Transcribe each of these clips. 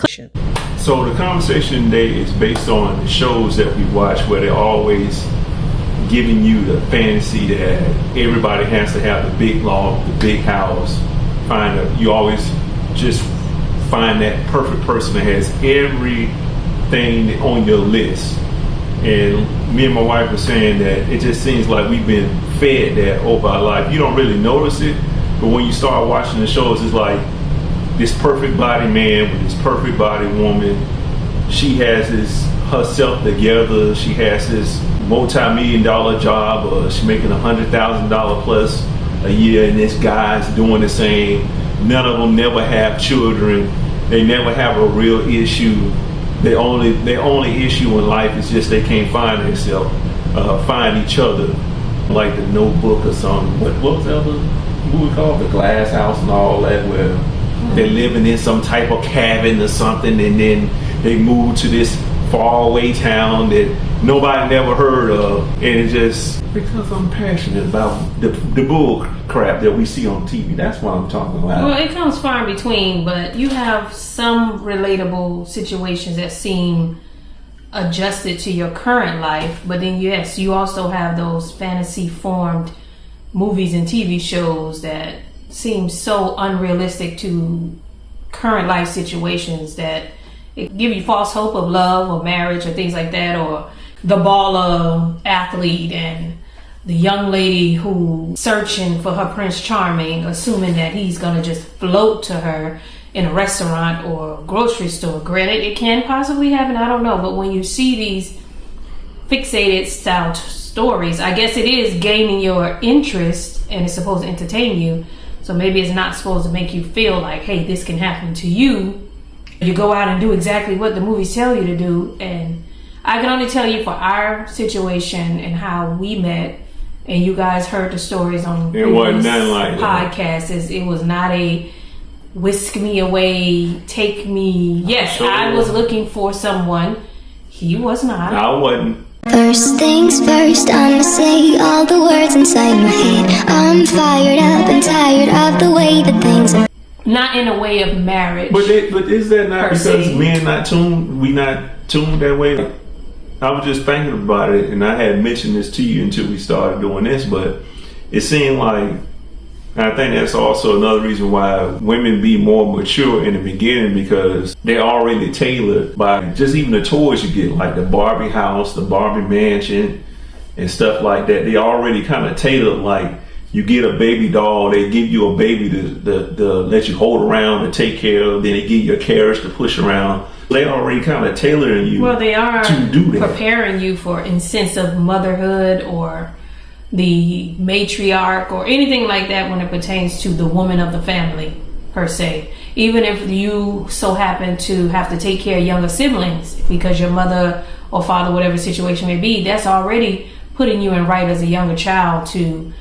So the conversation today is based on the shows that we watch, where they're always giving you the fantasy that everybody has to have the big lawn, the big house. You always just find that perfect person that has everything on your list. And me and my wife were saying that it just seems like we've been fed that over our life. You don't really notice it, but when you start watching the shows, it's like this perfect body man with this perfect body woman. She has herself together. She has this multi-million-dollar job, or she's making $100,000 plus a year, and this guy's doing the same. None of them never have children. They never have a real issue. Their only issue in life is just they can't find themselves, find each other. Like The Notebook or something. What was the other movie called? The Glass House and all that, where they're living in some type of cabin or something, and then they move to this faraway town that nobody never heard of. And it's just because I'm passionate about the bull crap that we see on TV. That's what I'm talking about. Well, it comes far in between, but you have some relatable situations that seem adjusted to your current life. But then, yes, you also have those fantasy formed movies and TV shows that seem so unrealistic to current life situations that it give you false hope of love or marriage or things like that, or the baller athlete and the young lady who searching for her Prince Charming, assuming that he's gonna just float to her in a restaurant or grocery store. Granted, it can possibly happen, I don't know, but when you see these fixated style stories, I guess it is gaining your interest and it's supposed to entertain you. So maybe it's not supposed to make you feel like, hey, this can happen to you. You go out and do exactly what the movies tell you to do. And I can only tell you for our situation and how we met, and you guys heard the stories on previous podcasts. It was not a whisk me away, take me. Yes, sure. I was looking for someone. He was not. I wasn't. First things first, I'ma say all the words inside my head. I'm fired up and tired of the way that things are. Not in a way of marriage. But is that not because men we not tuned that way? I was just thinking about it, and I had mentioned this to you until we started doing this, but it seemed like, I think that's also another reason why women be more mature in the beginning, because they're already tailored by just even the toys you get, like the Barbie house, the Barbie mansion, and stuff like that. They already kind of tailored, like you get a baby doll, they give you a baby to let you hold around and take care of, then they give you a carriage to push around. They already kind of tailoring you. Well, they are to do that, preparing you for in sense of motherhood or the matriarch or anything like that when it pertains to the woman of the family per se. Even if you so happen to have to take care of younger siblings because your mother or father, whatever situation may be, that's already putting you in right as a younger child to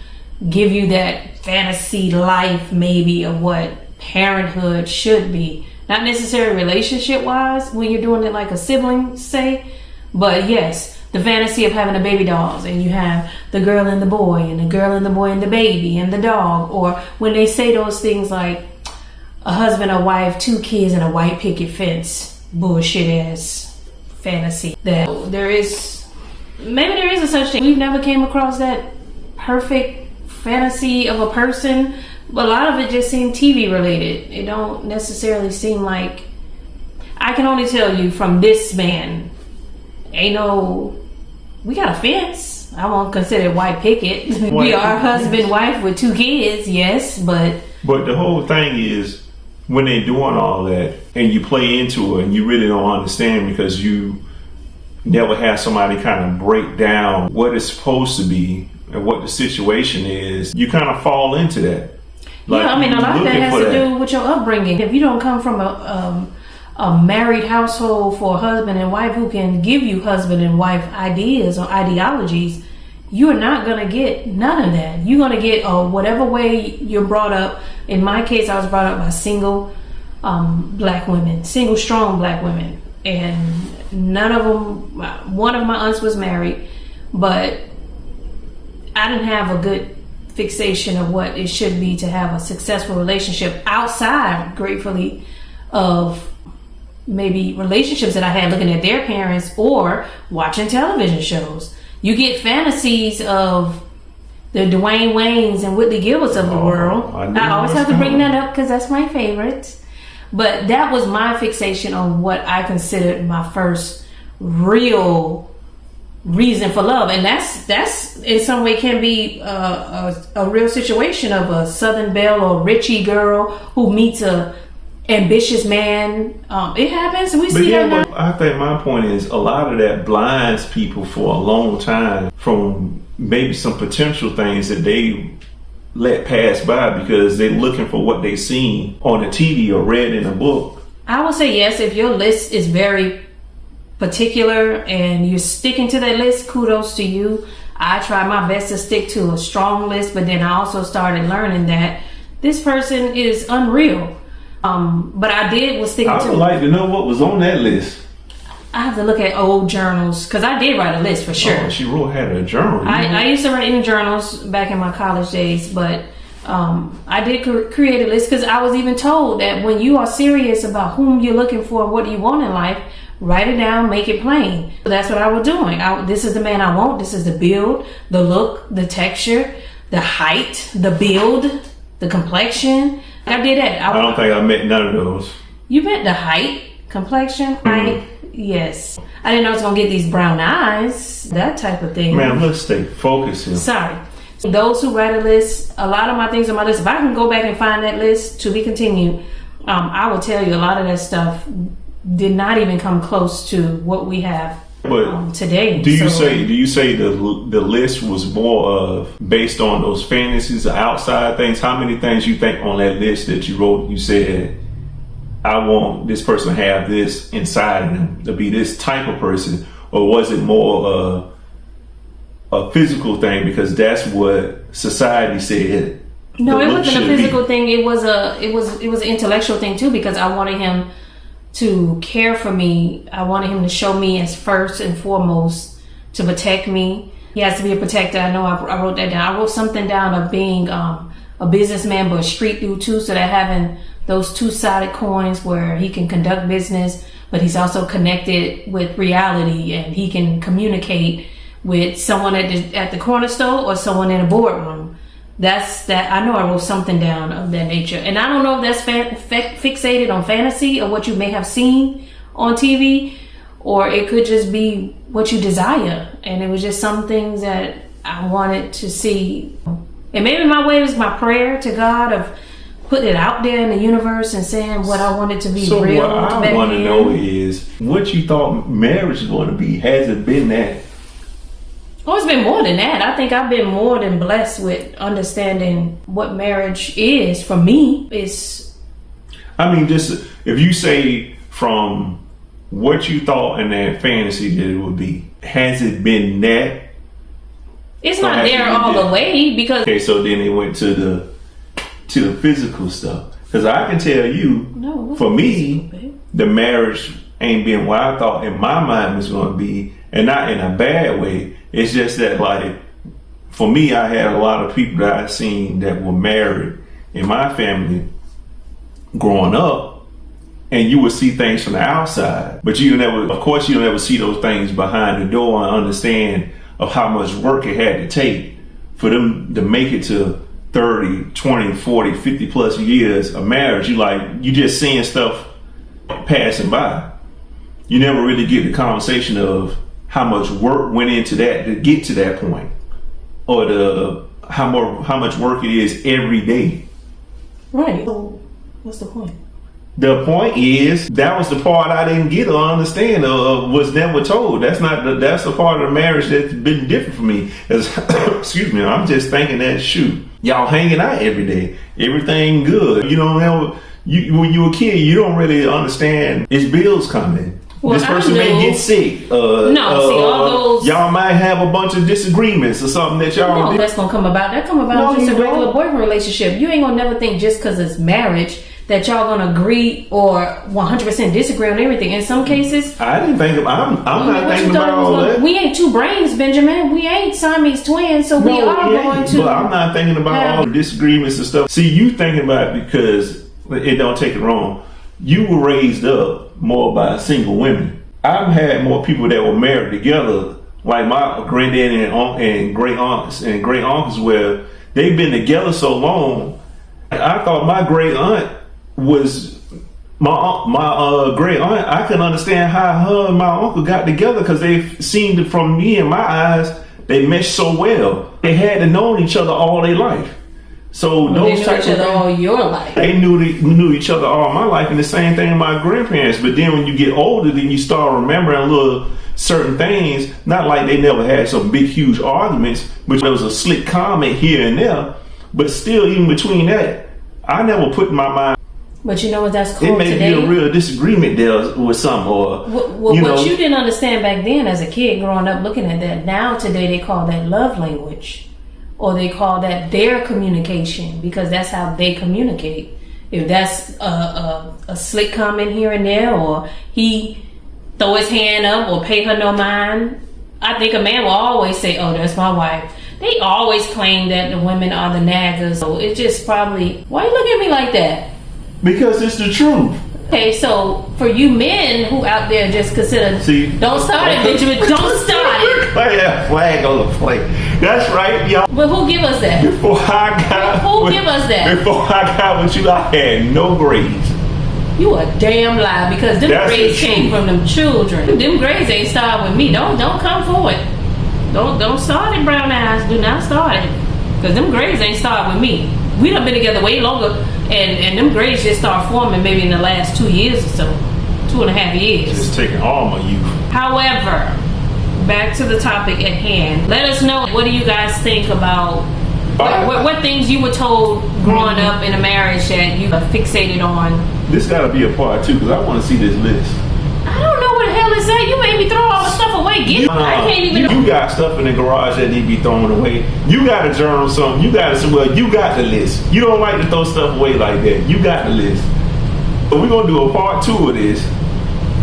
give you that fantasy life maybe of what parenthood should be. Not necessarily relationship wise when you're doing it like a sibling say, but yes, the fantasy of having a baby dolls, and you have the girl and the boy, and the girl and the boy and the baby and the dog. Or when they say those things like a husband, a wife, 2 kids, and a white picket fence, bullshit ass fantasy. That there is a such thing. We've never came across that perfect fantasy of a person, but a lot of it just seemed TV related. It don't necessarily seem like, I can only tell you from this man, we got a fence. I won't consider it white picket. We are husband, wife with 2 kids, yes, but the whole thing is when they're doing all that and you play into it and you really don't understand because you never have somebody kind of break down what it's supposed to be and what the situation is, you kind of fall into that. Like, yeah, I mean, a lot of that has to do with your upbringing. If you don't come from a married household for a husband and wife who can give you husband and wife ideas or ideologies, you're not going to get none of that. You're going to get whatever way you're brought up. In my case, I was brought up by single black women, single strong black women. And none of them, one of my aunts was married, but I didn't have a good fixation of what it should be to have a successful relationship outside, gratefully, of maybe relationships that I had looking at their parents or watching television shows. You get fantasies of the Dwayne Waynes and Whitley Gilberts of the world. I always have to bring that up because that's my favorite. But that was my fixation on what I considered my first real reason for love, and that's in some way can be a real situation of a Southern belle or Richie girl who meets a ambitious man. It happens. We see that now. I think my point is a lot of that blinds people for a long time from maybe some potential things that they let pass by because they're looking for what they seen on the TV or read in a book. I would say yes, if your list is very particular and you're sticking to that list, kudos to you. I try my best to stick to a strong list, but then I also started learning that this person is unreal. But I was sticking to. I would like to know what was on that list. I have to look at old journals because I did write a list for sure. Oh, she had a journal. I used to write in journals back in my college days, but I did create a list because I was even told that when you are serious about whom you're looking for, what you want in life, write it down, make it plain. So that's what I was doing. This is the man I want. This is the build, the look, the texture, the height, the build, the complexion. I did that. I don't think I met none of those. You meant the height, complexion, height. Yes. I didn't know I was going to get these brown eyes, that type of thing. Man, let's stay focused here. Sorry. Those who write a list, a lot of my things on my list, if I can go back and find that list to be continued, I will tell you a lot of that stuff did not even come close to what we have today. Do you say the list was more of based on those fantasies or outside things? How many things you think on that list that you wrote, you said, I want this person to have this inside of them, to be this type of person? Or was it more a physical thing because that's what society said? No, it wasn't a physical thing. It was an intellectual thing too, because I wanted him to care for me. I wanted him to show me as first and foremost to protect me. He has to be a protector. I know I wrote that down. I wrote something down of being a businessman but a street dude too, so that having those two-sided coins where he can conduct business but he's also connected with reality and he can communicate with someone at the corner store or someone in a boardroom. That's that. I know I wrote something down of that nature, and I don't know if that's fixated on fantasy or what you may have seen on TV, or it could just be what you desire. And it was just some things that I wanted to see. And maybe my way was my prayer to God of putting it out there in the universe and saying what I wanted to be so real. So what I want to know is what you thought marriage was going to be. Has it been that? Oh, it's been more than that. I think I've been more than blessed with understanding what marriage is for me. Just if you say from what you thought in that fantasy that it would be, has it been that? It's not there all the way because. Okay, so then it went to the physical stuff. Because I can tell you, for me, the marriage ain't been what I thought in my mind was going to be, and not in a bad way. It's just that, like, for me, I had a lot of people that I seen that were married in my family growing up, and you would see things from the outside, but you don't ever see those things behind the door and understand of how much work it had to take for them to make it to 30, 20, 40, 50 plus years of marriage. You just seeing stuff passing by. You never really get the conversation of how much work went into that to get to that point, or how much work it is every day. Right. So what's the point? The point is that was the part I didn't get or understand or was never told. That's the part of the marriage that's been different for me. Excuse me. I'm just thinking that y'all hanging out every day, everything good. You don't know. When you're a kid, you don't really understand. It's bills coming. Well, this person may get sick. All those. Y'all might have a bunch of disagreements or something that y'all. No, that's gonna come about. That come about just a regular boyfriend relationship. You ain't gonna never think just because it's marriage that y'all gonna agree or 100% disagree on everything. In some cases, I didn't think of. I'm not thinking about all that. We ain't two brains, Benjamin. We ain't Siamese twins, so we are going to. But I'm not thinking about all the disagreements and stuff. See, you thinking about it because it don't take it wrong. You were raised up more about single women. I've had more people that were married together, like my granddaddy and great aunts and great uncles, where they've been together so long. I thought my great aunt was my great aunt. I can understand how her and my uncle got together because they seemed, from me and my eyes, they meshed so well. They had to know each other all their life. So Well, those they knew type each of other things- all your life. they knew each other all my life, and the same thing with my grandparents. But then when you get older, then you start remembering little certain things. Not like they never had some big, huge arguments, but there was a slick comment here and there. But still, even between that, I never put in my mind But you know what that's it called may today? be a real disagreement there with some, or What you didn't understand back then as a kid growing up looking at that, now today they call that love language. Or they call that their communication because that's how they communicate. If that's a slick comment here and there, or he throw his hand up or pay her no mind, I think a man will always say, oh, that's my wife. They always claim that the women are the naggers. So it's just probably, why you look at me like that? because it's the truth. Okay, so for you men who out there just consider, See? don't start it, Benjamin, don't start it. Play that flag on the plate. That's right, y'all. But who give us that? Before I got Who give us that? Before I got with you, I had no grades. You a damn lie because them That's grades the came truth. from them children. Them grades ain't started with me. Don't come forward. Don't start it, brown eyes. Do not start it. Because them grades ain't started with me. We done been together way longer, and them grades just start forming maybe in the last 2 years or so. 2.5 years. Just taking all my youth. However, back to the topic at hand. Let us know, what do you guys think about what things you were told growing up in a marriage that you are fixated on? This got to be a part two because I want to see this list. I don't know what the hell is that. You made me throw all the stuff away. Get it. I can't even. You got stuff in the garage that need to be thrown away. You got to journal something. You got to say, well, you got the list. You don't like to throw stuff away like that. You got the list. So we're going to do a part two of this.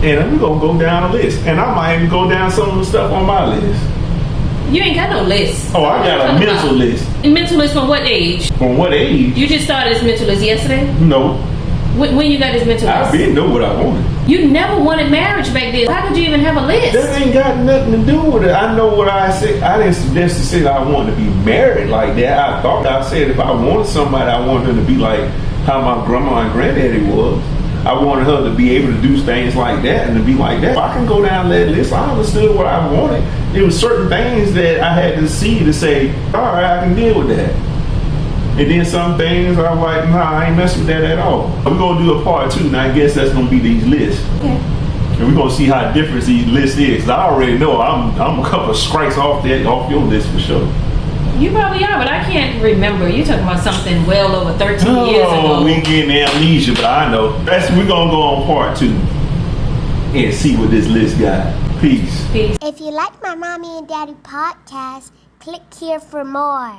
And we're going to go down the list. And I might even go down some of the stuff on my list. You ain't got no list. Oh, I got a mental list. Mental list from what age? From what age? You just started this mental list yesterday? No. When you got this mental I list? didn't know what I wanted. You never wanted marriage back then. How could you even have a list? That ain't got nothing to do with it. I know what I said. I didn't suggest to say that I wanted to be married like that. I thought I said if I wanted somebody, I wanted her to be like how my grandma and granddaddy was. I wanted her to be able to do things like that and to be like that. If I can go down that list, I understood what I wanted. There was certain things that I had to see to say, all right, I can deal with that. And then some things I'm like, nah, I ain't messing with that at all. We're gonna do a part two, and I guess that's gonna be these lists. Okay. And we're gonna see how different these lists is. 'Cause I already know I'm a couple of strikes off your list for sure. You probably are, but I can't remember. You're talking about something well over 13 years ago. We getting amnesia, but I know. We're gonna go on part two and see what this list got. Peace. Peace. If you like my Mommy and Daddy podcast, click here for more.